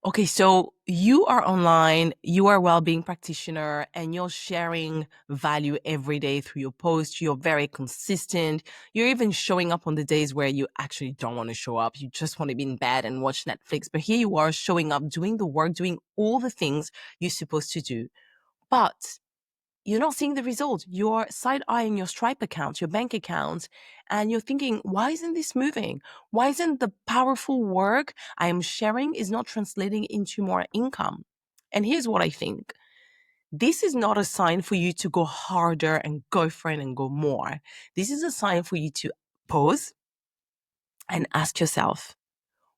Okay, so you are online, you are a well-being practitioner, and you're sharing value every day through your posts. You're very consistent. You're even showing up on the days where you actually don't want to show up. You just want to be in bed and watch Netflix. But here you are showing up, doing the work, doing all the things you're supposed to do. But you're not seeing the results. You're side eyeing your Stripe account, your bank account, and you're thinking, why isn't this moving? Why isn't the powerful work I am sharing is not translating into more income? And here's what I think. This is not a sign for you to go harder and go for it and go more. This is a sign for you to pause and ask yourself,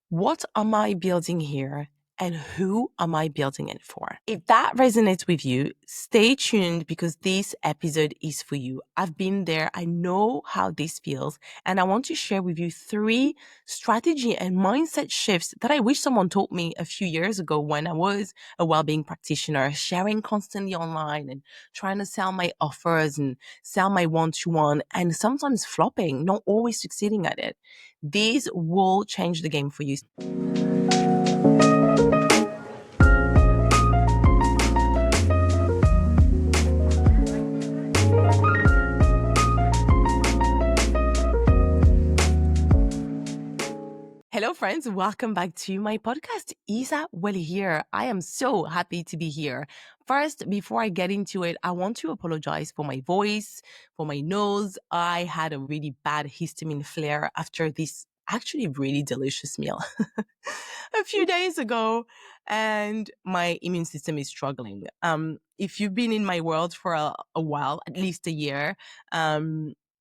what am I building here? And who am I building it for? If that resonates with you, stay tuned because this episode is for you. I've been there. I know how this feels. And I want to share with you 3 strategy and mindset shifts that I wish someone taught me a few years ago when I was a well-being practitioner, sharing constantly online and trying to sell my offers and sell my one-to-one and sometimes flopping, not always succeeding at it. These will change the game for you. Hello, friends. Welcome back to my podcast. Isa-Welly here. I am so happy to be here. First, before I get into it, I want to apologize for my voice, for my nose. I had a really bad histamine flare after this actually really delicious meal a few days ago, and my immune system is struggling. If you've been in my world for a while, at least a year,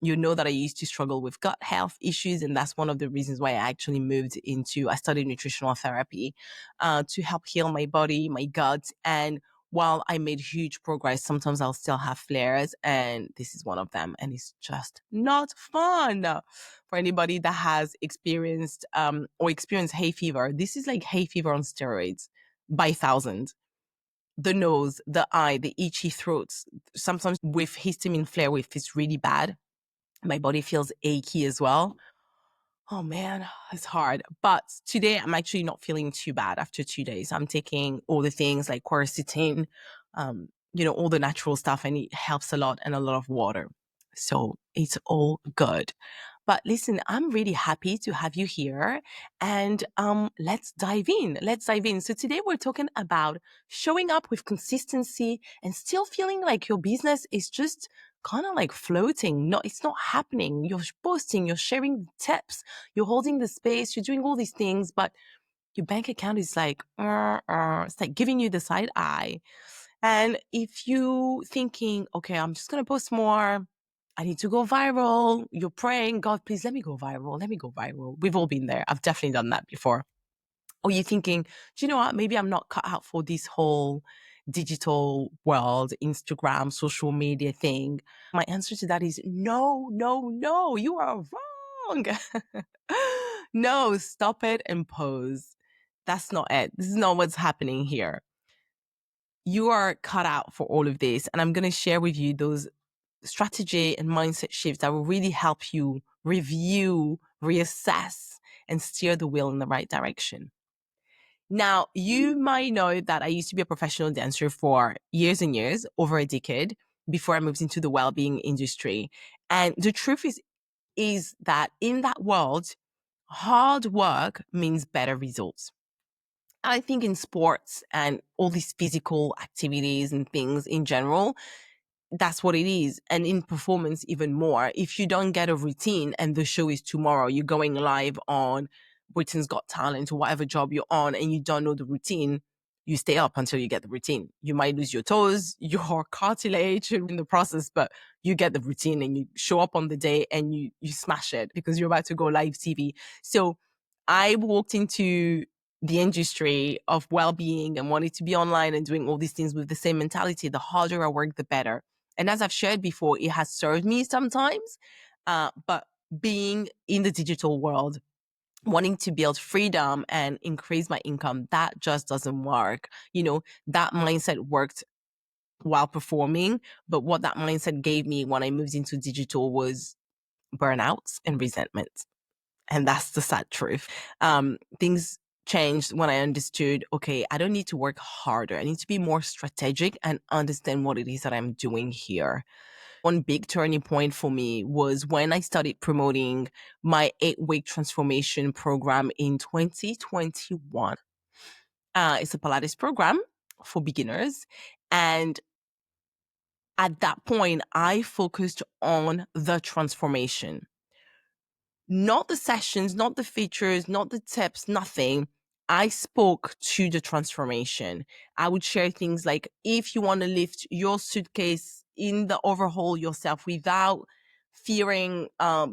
you know that I used to struggle with gut health issues. And that's one of the reasons why I studied nutritional therapy to help heal my body, my gut. And while I made huge progress, sometimes I'll still have flares. And this is one of them. And it's just not fun for anybody that has experienced or experienced hay fever. This is like hay fever on steroids by thousands. The nose, the eye, the itchy throats, sometimes with histamine flare, if it's really bad my body feels achy as well. Oh man, it's hard. But today I'm actually not feeling too bad after 2 days. I'm taking all the things like quercetin, all the natural stuff, and it helps a lot and a lot of water. So it's all good. But listen, I'm really happy to have you here and let's dive in. Let's dive in. So today we're talking about showing up with consistency and still feeling like your business is just kind of like floating. No, it's not happening. You're posting, you're sharing tips, you're holding the space, you're doing all these things, but your bank account is like, it's like giving you the side eye. And if you thinking, okay, I'm just going to post more, I need to go viral. You're praying, God, please let me go viral. Let me go viral. We've all been there. I've definitely done that before. Or you're thinking, do you know what? Maybe I'm not cut out for this whole digital world, Instagram, social media thing. My answer to that is no, no, no. You are wrong. No, stop it and pose. That's not it. This is not what's happening here. You are cut out for all of this. And I'm going to share with you those strategy and mindset shifts that will really help you review, reassess, and steer the wheel in the right direction. Now, you might know that I used to be a professional dancer for years and years, over a decade, before I moved into the well-being industry. And the truth is that in that world, hard work means better results. I think in sports and all these physical activities and things in general, that's what it is. And in performance, even more. If you don't get a routine and the show is tomorrow, you're going live on Britain's Got Talent or whatever job you're on, and you don't know the routine, you stay up until you get the routine. You might lose your toes, your cartilage in the process, but you get the routine and you show up on the day and you smash it because you're about to go live TV. So I walked into the industry of well-being and wanted to be online and doing all these things with the same mentality. The harder I work, the better. And as I've shared before, it has served me sometimes. But being in the digital world, wanting to build freedom and increase my income, that just doesn't work. That mindset worked while performing. But what that mindset gave me when I moved into digital was burnouts and resentment. And that's the sad truth. Things changed when I understood, okay, I don't need to work harder. I need to be more strategic and understand what it is that I'm doing here. One big turning point for me was when I started promoting my 8-week transformation program in 2021. It's a Pilates program for beginners. And at that point, I focused on the transformation, not the sessions, not the features, not the tips, nothing. I spoke to the transformation. I would share things like, if you want to lift your suitcase in the overhaul yourself without fearing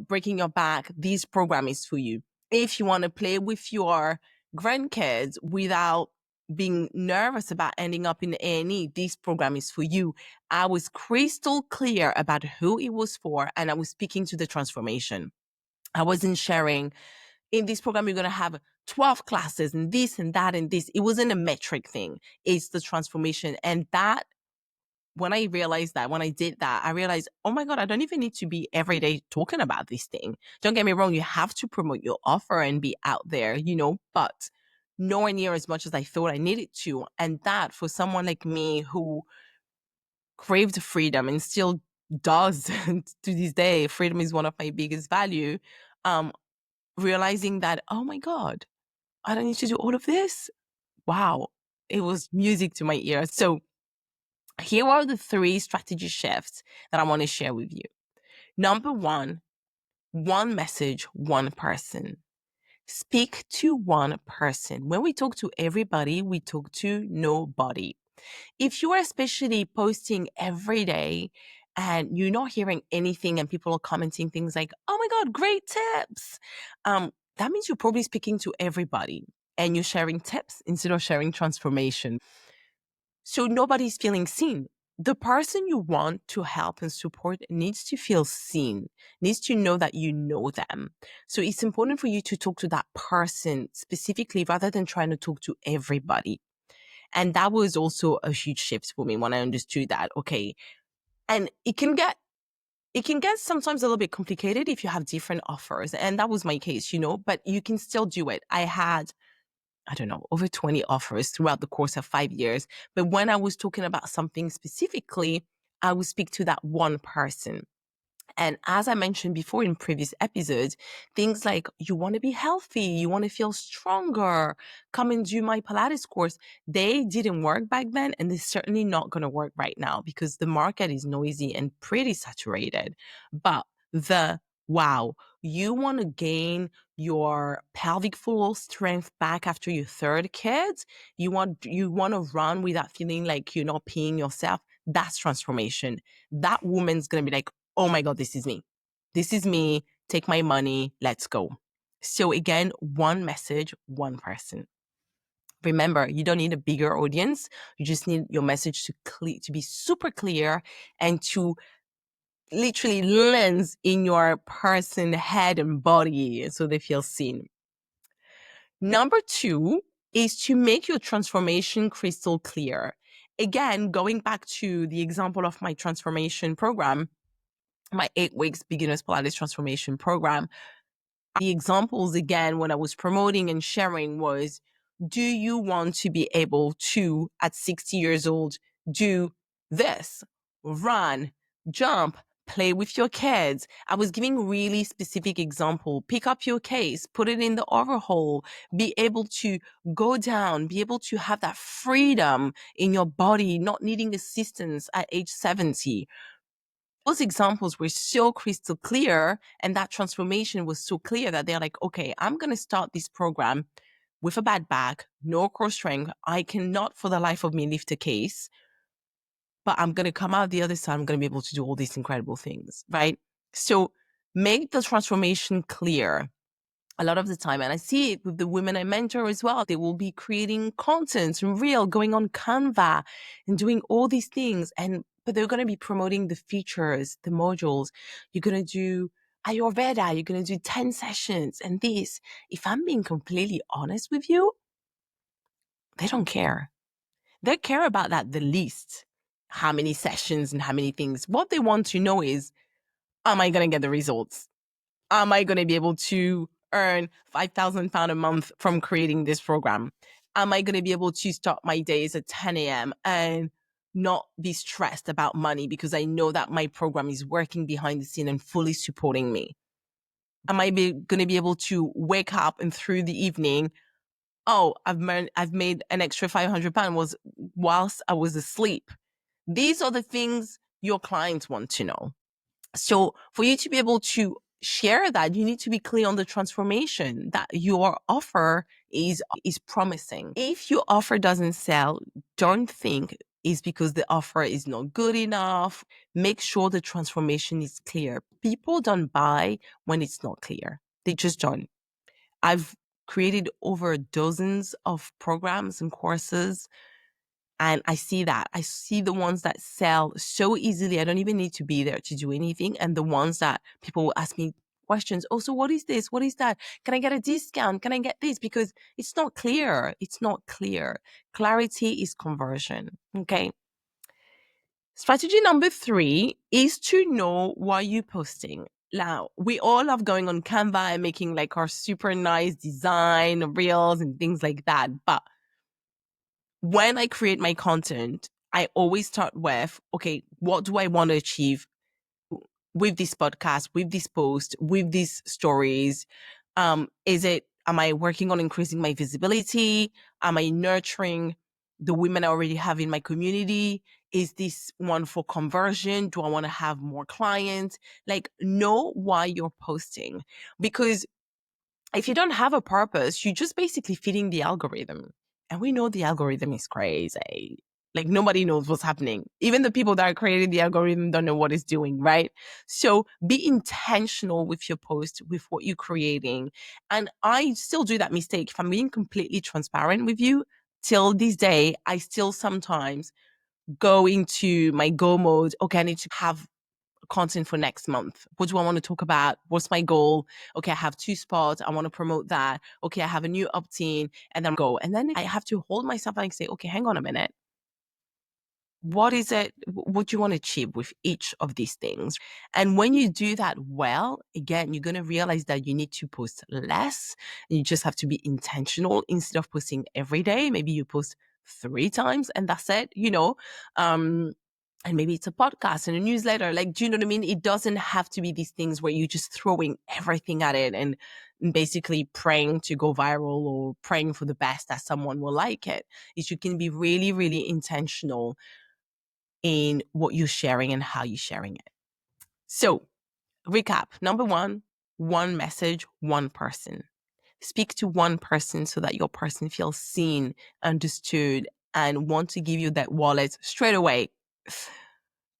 breaking your back, this program is for you. If you want to play with your grandkids without being nervous about ending up in A&E, this program is for you. I was crystal clear about who it was for, and I was speaking to the transformation. I wasn't sharing, in this program, you're going to have 12 classes and this and that and this. It wasn't a metric thing. It's the transformation. And that, when I realized that, when I did that, I realized, oh my God, I don't even need to be every day talking about this thing. Don't get me wrong. You have to promote your offer and be out there, but nowhere near as much as I thought I needed to. And that, for someone like me who craved freedom and still does to this day, freedom is one of my biggest value. Realizing that, oh my God, I don't need to do all of this. Wow. It was music to my ears. So here are the 3 strategy shifts that I want to share with you. Number 1, one message, one person. Speak to one person. When we talk to everybody, we talk to nobody. If you are especially posting every day and you're not hearing anything and people are commenting things like, oh my God, great tips, that means you're probably speaking to everybody and you're sharing tips instead of sharing transformation. So nobody's feeling seen. The person you want to help and support needs to feel seen, needs to know that you know them. So it's important for you to talk to that person specifically rather than trying to talk to everybody. And that was also a huge shift for me when I understood that. Okay. And it can get sometimes a little bit complicated if you have different offers. And that was my case, but you can still do it. I had, I don't know, over 20 offers throughout the course of 5 years. But when I was talking about something specifically, I would speak to that one person. And as I mentioned before in previous episodes, things like, you want to be healthy, you want to feel stronger, come and do my Pilates course. They didn't work back then, and they're certainly not going to work right now because the market is noisy and pretty saturated. But wow, you want to gain your pelvic floor strength back after your 3rd kid? You want to run without feeling like you're not peeing yourself? That's transformation. That woman's going to be like, oh my God, this is me. This is me. Take my money. Let's go. So again, one message, one person. Remember, you don't need a bigger audience. You just need your message to be super clear and to literally lens in your person, head and body so they feel seen. Number 2 is to make your transformation crystal clear. Again, going back to the example of my transformation program, my 8 weeks beginners Pilates transformation program, the examples again, when I was promoting and sharing was, do you want to be able to, at 60 years old, do this, run, jump, play with your kids? I was giving really specific example. Pick up your case, put it in the overhaul, be able to go down, be able to have that freedom in your body, not needing assistance at age 70. Those examples were so crystal clear, and that transformation was so clear that they're like, okay, I'm going to start this program with a bad back, no core strength. I cannot for the life of me lift a case, but I'm going to come out the other side. I'm going to be able to do all these incredible things, right? So make the transformation clear. A lot of the time, and I see it with the women I mentor as well, they will be creating content and reel, going on Canva and doing all these things. But they're going to be promoting the features, the modules. You're going to do Ayurveda, you're going to do 10 sessions and this. If I'm being completely honest with you, they don't care. They care about that the least. How many sessions and how many things. What they want to know is, am I going to get the results? Am I going to be able to earn £5,000 a month from creating this program? Am I going to be able to start my days at 10 a.m. and not be stressed about money because I know that my program is working behind the scene and fully supporting me? Am I going to be able to wake up and through the evening, oh, I've made an extra £500 was whilst I was asleep? These are the things your clients want to know. So for you to be able to share that, you need to be clear on the transformation that your offer is promising. If your offer doesn't sell, don't think it's because the offer is not good enough. Make sure the transformation is clear. People don't buy when it's not clear. They just don't. I've created over dozens of programs and courses, and I see that. I see the ones that sell so easily. I don't even need to be there to do anything. And the ones that people will ask me questions. Oh, so what is this? What is that? Can I get a discount? Can I get this? Because it's not clear. It's not clear. Clarity is conversion. Okay. Strategy number 3 is to know why you're posting. Now, we all love going on Canva and making like our super nice design reels and things like that. But when I create my content, I always start with, okay, what do I want to achieve with this podcast, with this post, with these stories? Am I working on increasing my visibility? Am I nurturing the women I already have in my community? Is this one for conversion? Do I want to have more clients? Like, know why you're posting, because if you don't have a purpose, you're just basically feeding the algorithm. And we know the algorithm is crazy. Like, nobody knows what's happening. Even the people that are creating the algorithm don't know what it's doing, right? So be intentional with your post, with what you're creating. And I still do that mistake. If I'm being completely transparent with you, till this day, I still sometimes go into my go mode. Okay, I need to have content for next month. What do I want to talk about? What's my goal? Okay, I have 2 spots. I want to promote that. Okay, I have a new opt-in, and then go. And then I have to hold myself and say, okay, hang on a minute. What is it? What do you want to achieve with each of these things? And when you do that well, again, you're going to realize that you need to post less. You just have to be intentional instead of posting every day. Maybe you post 3 times and that's it, and maybe it's a podcast and a newsletter. Like, do you know what I mean? It doesn't have to be these things where you're just throwing everything at it and basically praying to go viral or praying for the best that someone will like it. You can be really, really intentional in what you're sharing and how you're sharing it. So, recap. Number 1, one message, one person. Speak to one person so that your person feels seen, understood, and want to give you that wallet straight away.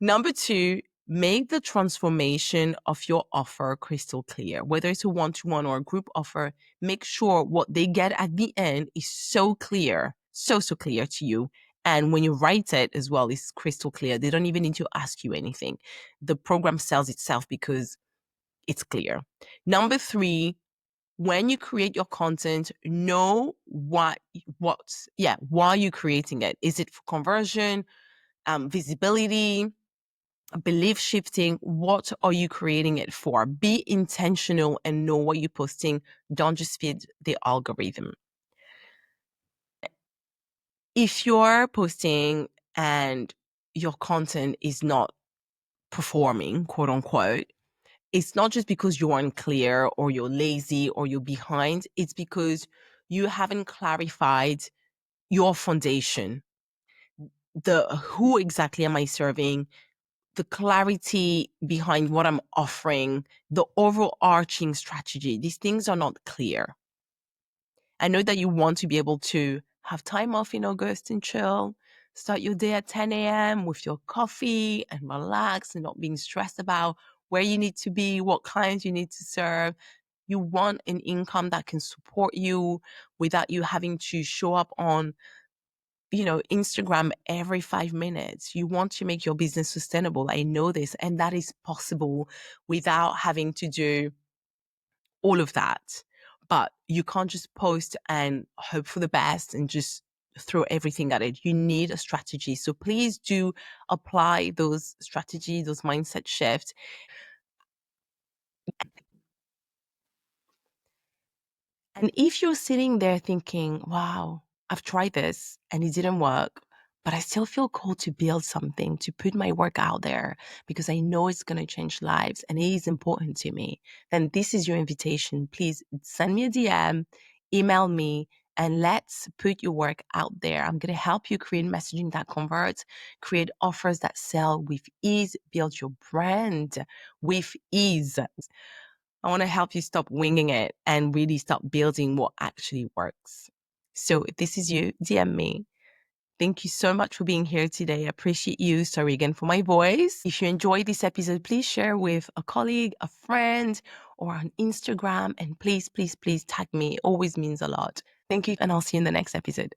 Number 2, make the transformation of your offer crystal clear. Whether it's a one-to-one or a group offer, make sure what they get at the end is so clear, so clear to you. And when you write it as well, it's crystal clear. They don't even need to ask you anything. The program sells itself because it's clear. Number 3, when you create your content, know why you're creating it. Is it for conversion, visibility, belief shifting? What are you creating it for? Be intentional and know what you're posting. Don't just feed the algorithm. If you're posting and your content is not performing, quote unquote, it's not just because you're unclear or you're lazy or you're behind. It's because you haven't clarified your foundation. The who exactly am I serving? The clarity behind what I'm offering, the overarching strategy. These things are not clear. I know that you want to be able to have time off in August and chill, start your day at 10 a.m. with your coffee and relax and not being stressed about where you need to be, what clients you need to serve. You want an income that can support you without you having to show up on Instagram every 5 minutes. You want to make your business sustainable. I know this, and that is possible without having to do all of that. But you can't just post and hope for the best and just throw everything at it. You need a strategy. So please do apply those strategies, those mindset shifts. And if you're sitting there thinking, wow, I've tried this and it didn't work, but I still feel called to build something, to put my work out there because I know it's going to change lives and it is important to me, then this is your invitation. Please send me a DM, email me, and let's put your work out there. I'm going to help you create messaging that converts, create offers that sell with ease, build your brand with ease. I want to help you stop winging it and really start building what actually works. So if this is you, DM me. Thank you so much for being here today. I appreciate you. Sorry again for my voice. If you enjoyed this episode, please share with a colleague, a friend, or on Instagram. And please, please, please tag me. It always means a lot. Thank you. And I'll see you in the next episode.